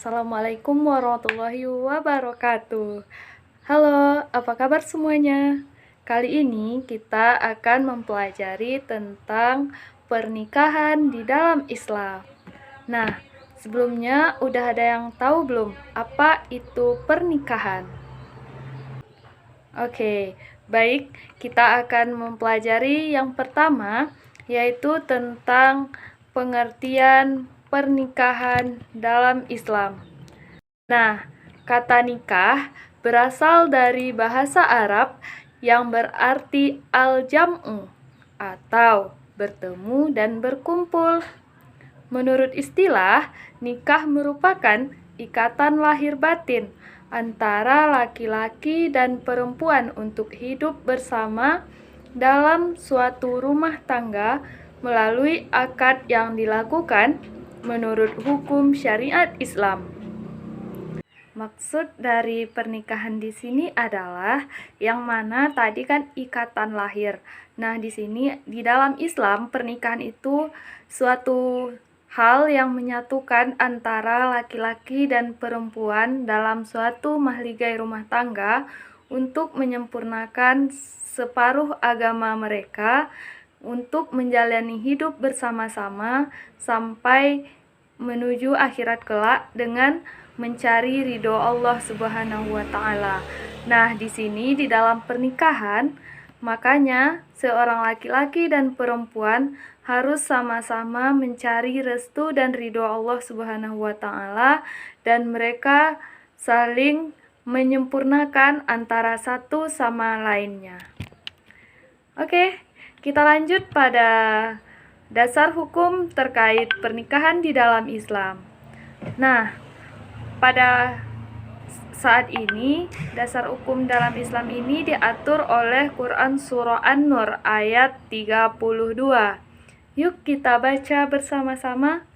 Assalamualaikum warahmatullahi wabarakatuh. Halo, apa kabar semuanya? Kali ini kita akan mempelajari tentang pernikahan di dalam Islam. Nah, sebelumnya udah ada yang tahu belum apa itu pernikahan? Oke, baik, kita akan mempelajari yang pertama, yaitu tentang pengertian pernikahan dalam Islam. Nah, kata nikah berasal dari bahasa Arab yang berarti al-jam'u atau bertemu dan berkumpul. Menurut istilah, nikah merupakan ikatan lahir batin antara laki-laki dan perempuan untuk hidup bersama dalam suatu rumah tangga melalui akad yang dilakukan menurut hukum syariat Islam. Maksud dari pernikahan di sini adalah yang mana tadi kan ikatan lahir. Nah, di sini di dalam Islam pernikahan itu suatu hal yang menyatukan antara laki-laki dan perempuan dalam suatu mahligai rumah tangga untuk menyempurnakan separuh agama mereka untuk menjalani hidup bersama-sama sampai menuju akhirat kelak dengan mencari ridho Allah Subhanahu wa taala. Nah, di sini di dalam pernikahan, makanya seorang laki-laki dan perempuan harus sama-sama mencari restu dan ridho Allah Subhanahu wa taala dan mereka saling menyempurnakan antara satu sama lainnya. Oke, kita lanjut pada dasar hukum terkait pernikahan di dalam Islam. Nah, pada saat ini, dasar hukum dalam Islam ini diatur oleh Quran Surah An-Nur ayat 32. Yuk kita baca bersama-sama.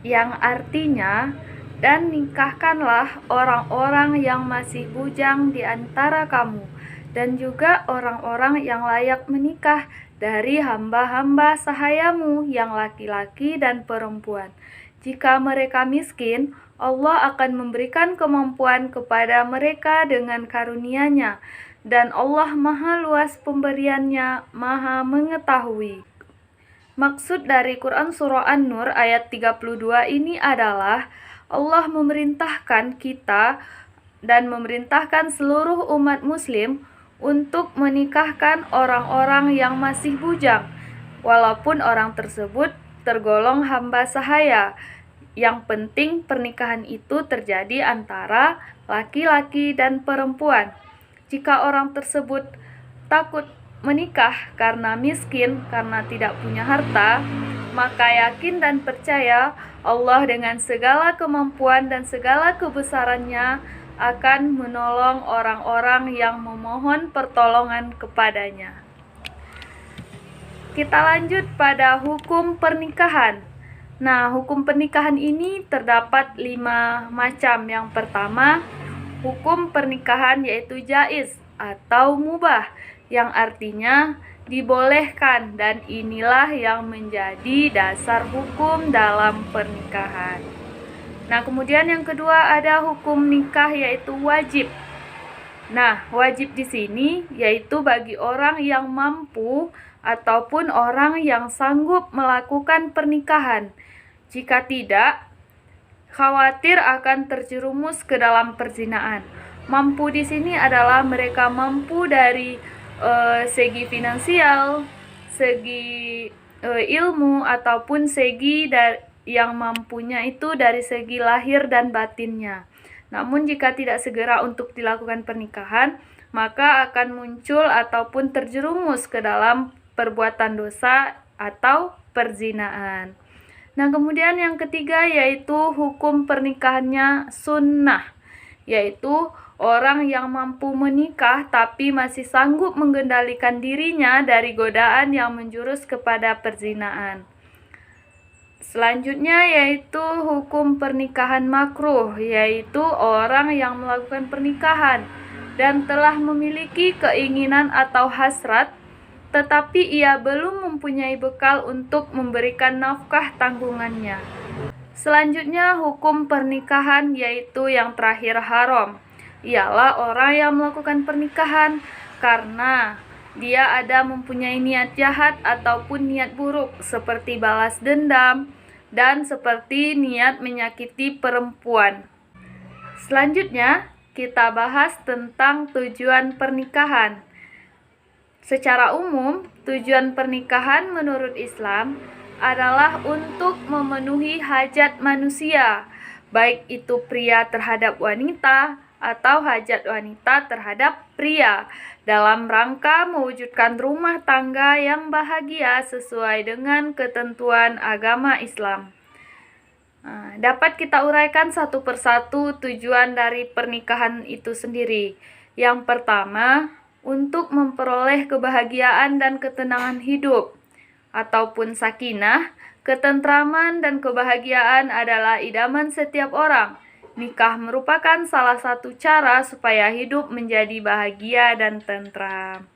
Yang artinya, dan nikahkanlah orang-orang yang masih bujang di antara kamu, dan juga orang-orang yang layak menikah dari hamba-hamba sahayamu yang laki-laki dan perempuan. Jika mereka miskin, Allah akan memberikan kemampuan kepada mereka dengan karunia-Nya, dan Allah Maha Luas pemberiannya, Maha mengetahui. Maksud dari Quran Surah An-Nur ayat 32 ini adalah Allah memerintahkan kita dan memerintahkan seluruh umat muslim untuk menikahkan orang-orang yang masih bujang, walaupun orang tersebut tergolong hamba sahaya. Yang penting pernikahan itu terjadi antara laki-laki dan perempuan. Jika orang tersebut takut menikah karena miskin, karena tidak punya harta, maka yakin dan percaya Allah dengan segala kemampuan dan segala kebesarannya akan menolong orang-orang yang memohon pertolongan kepadanya. Kita lanjut pada hukum pernikahan. Nah, hukum pernikahan ini terdapat 5 macam. Yang pertama, hukum pernikahan yaitu jaiz atau mubah, yang artinya dibolehkan, dan inilah yang menjadi dasar hukum dalam pernikahan. Nah, kemudian yang kedua ada hukum nikah yaitu wajib. Nah, wajib di sini yaitu bagi orang yang mampu ataupun orang yang sanggup melakukan pernikahan. Jika tidak, khawatir akan terjerumus ke dalam perzinaan. Mampu di sini adalah mereka mampu dari segi finansial, segi ilmu, ataupun segi yang mampunya itu dari segi lahir dan batinnya. Namun jika tidak segera untuk dilakukan pernikahan, maka akan muncul ataupun terjerumus ke dalam perbuatan dosa atau perzinaan. Nah, kemudian yang ketiga yaitu hukum pernikahannya sunnah, yaitu orang yang mampu menikah tapi masih sanggup mengendalikan dirinya dari godaan yang menjurus kepada perzinaan. Selanjutnya yaitu hukum pernikahan makruh, yaitu orang yang melakukan pernikahan dan telah memiliki keinginan atau hasrat tetapi ia belum mempunyai bekal untuk memberikan nafkah tanggungannya. Selanjutnya, hukum pernikahan yaitu yang terakhir haram. Ialah orang yang melakukan pernikahan karena dia ada mempunyai niat jahat ataupun niat buruk seperti balas dendam dan seperti niat menyakiti perempuan. Selanjutnya, kita bahas tentang tujuan pernikahan. Secara umum, tujuan pernikahan menurut Islam adalah untuk memenuhi hajat manusia, baik itu pria terhadap wanita atau hajat wanita terhadap pria, dalam rangka mewujudkan rumah tangga yang bahagia sesuai dengan ketentuan agama Islam. Dapat kita uraikan satu persatu tujuan dari pernikahan itu sendiri. Yang pertama, untuk memperoleh kebahagiaan dan ketenangan hidup, ataupun sakinah. Ketentraman dan kebahagiaan adalah idaman setiap orang. Nikah merupakan salah satu cara supaya hidup menjadi bahagia dan tentram.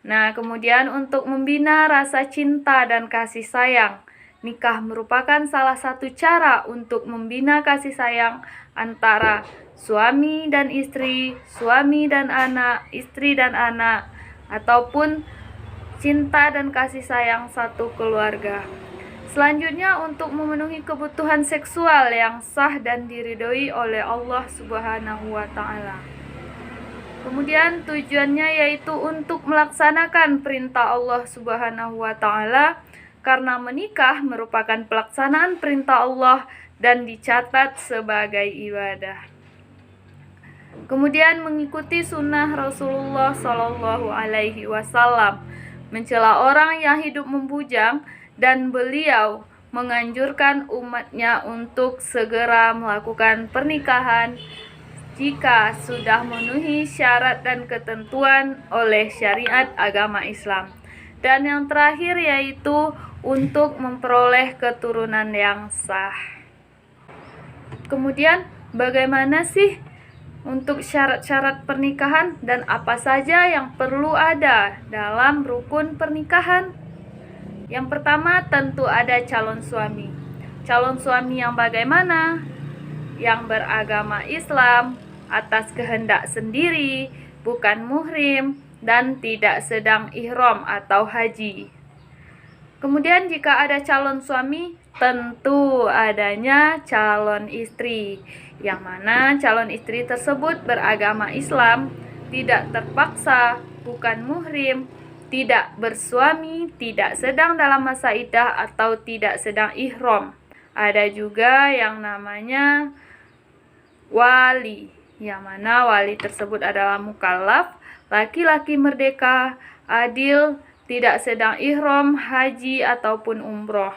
Nah, kemudian untuk membina rasa cinta dan kasih sayang. Nikah merupakan salah satu cara untuk membina kasih sayang antara suami dan istri, suami dan anak, istri dan anak, ataupun cinta dan kasih sayang satu keluarga. Selanjutnya, untuk memenuhi kebutuhan seksual yang sah dan diridhoi oleh Allah Subhanahu wa Ta'ala. Kemudian tujuannya yaitu untuk melaksanakan perintah Allah Subhanahu wa Ta'ala, karena menikah merupakan pelaksanaan perintah Allah dan dicatat sebagai ibadah. Kemudian mengikuti sunnah Rasulullah Shallallahu Alaihi Wasallam, mencela orang yang hidup membujang, dan beliau menganjurkan umatnya untuk segera melakukan pernikahan jika sudah memenuhi syarat dan ketentuan oleh syariat agama Islam. Dan yang terakhir yaitu untuk memperoleh keturunan yang sah. Kemudian bagaimana sih untuk syarat-syarat pernikahan dan apa saja yang perlu ada dalam rukun pernikahan? Yang pertama tentu ada calon suami. Calon suami yang bagaimana? Yang beragama Islam, atas kehendak sendiri, bukan muhrim, dan tidak sedang ihram atau haji. Kemudian jika ada calon suami, tentu adanya calon istri, yang mana calon istri tersebut beragama Islam, tidak terpaksa, bukan muhrim, tidak bersuami, tidak sedang dalam masa iddah atau tidak sedang ihram. Ada juga yang namanya wali, yang mana wali tersebut adalah mukallaf, laki-laki merdeka, adil, tidak sedang ihram, haji, ataupun umroh.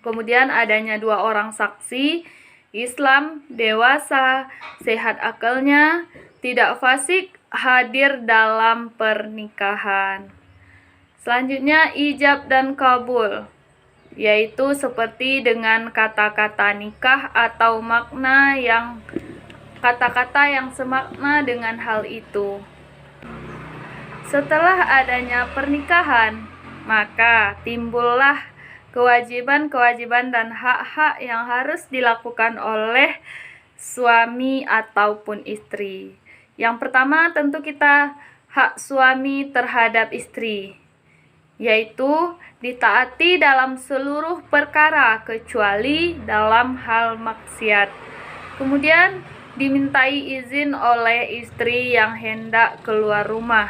Kemudian adanya 2 orang saksi, Islam, dewasa, sehat akalnya, tidak fasik, hadir dalam pernikahan. Selanjutnya ijab dan kabul, yaitu seperti dengan kata-kata nikah atau makna yang kata-kata yang semakna dengan hal itu. Setelah adanya pernikahan, maka timbullah kewajiban-kewajiban dan hak-hak yang harus dilakukan oleh suami ataupun istri. Yang pertama tentu kita hak suami terhadap istri, yaitu ditaati dalam seluruh perkara kecuali dalam hal maksiat. Kemudian dimintai izin oleh istri yang hendak keluar rumah.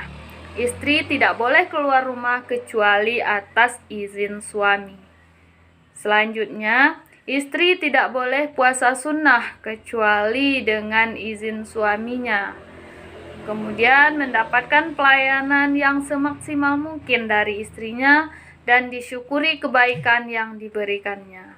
Istri tidak boleh keluar rumah kecuali atas izin suami. Selanjutnya, istri tidak boleh puasa sunnah kecuali dengan izin suaminya. Kemudian mendapatkan pelayanan yang semaksimal mungkin dari istrinya dan disyukuri kebaikan yang diberikannya.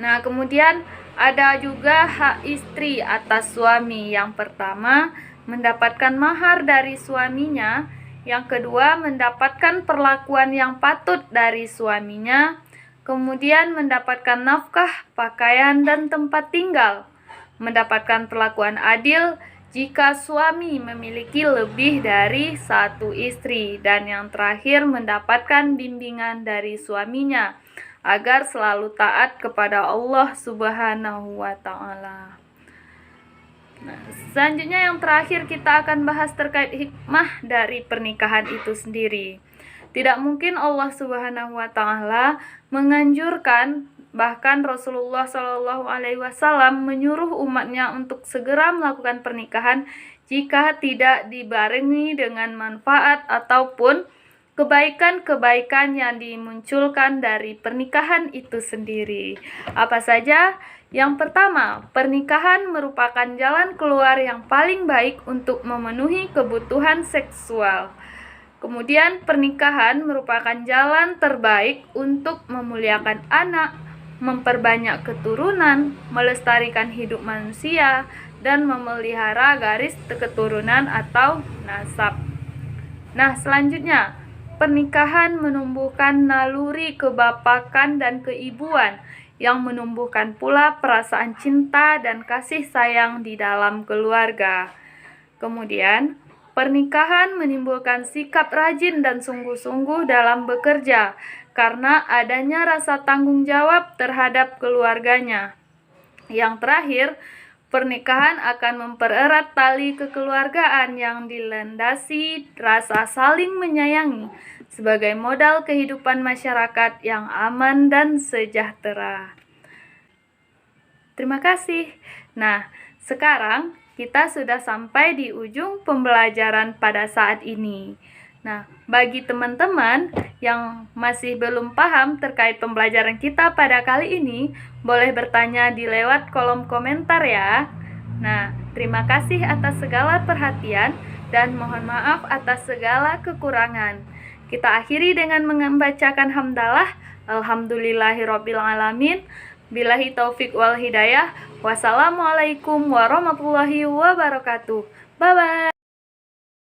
Nah, kemudian ada juga hak istri atas suami. Yang pertama, mendapatkan mahar dari suaminya. Yang kedua, mendapatkan perlakuan yang patut dari suaminya. Kemudian mendapatkan nafkah, pakaian, dan tempat tinggal. Mendapatkan perlakuan adil jika suami memiliki lebih dari satu istri, dan yang terakhir mendapatkan bimbingan dari suaminya agar selalu taat kepada Allah Subhanahu wa Ta'ala. Nah, selanjutnya yang terakhir kita akan bahas terkait hikmah dari pernikahan itu sendiri. Tidak mungkin Allah Subhanahu wa Ta'ala menganjurkan, bahkan Rasulullah Shallallahu Alaihi Wasallam menyuruh umatnya untuk segera melakukan pernikahan jika tidak dibarengi dengan manfaat ataupun kebaikan-kebaikan yang dimunculkan dari pernikahan itu sendiri. Apa saja? Yang pertama, pernikahan merupakan jalan keluar yang paling baik untuk memenuhi kebutuhan seksual. Kemudian, pernikahan merupakan jalan terbaik untuk memuliakan anak, memperbanyak keturunan, melestarikan hidup manusia, dan memelihara garis keturunan atau nasab. Nah, selanjutnya, pernikahan menumbuhkan naluri kebapakan dan keibuan yang menumbuhkan pula perasaan cinta dan kasih sayang di dalam keluarga. Kemudian, pernikahan menimbulkan sikap rajin dan sungguh-sungguh dalam bekerja karena adanya rasa tanggung jawab terhadap keluarganya. Yang terakhir, pernikahan akan mempererat tali kekeluargaan yang dilandasi rasa saling menyayangi sebagai modal kehidupan masyarakat yang aman dan sejahtera. Terima kasih. Nah, sekarang kita sudah sampai di ujung pembelajaran pada saat ini. Nah, bagi teman-teman yang masih belum paham terkait pembelajaran kita pada kali ini, boleh bertanya di lewat kolom komentar ya. Nah, terima kasih atas segala perhatian dan mohon maaf atas segala kekurangan. Kita akhiri dengan membacakan hamdalah. Alhamdulillahirrabbilalamin. Billahi taufik wal hidayah. Wassalamualaikum warahmatullahi wabarakatuh. Bye-bye.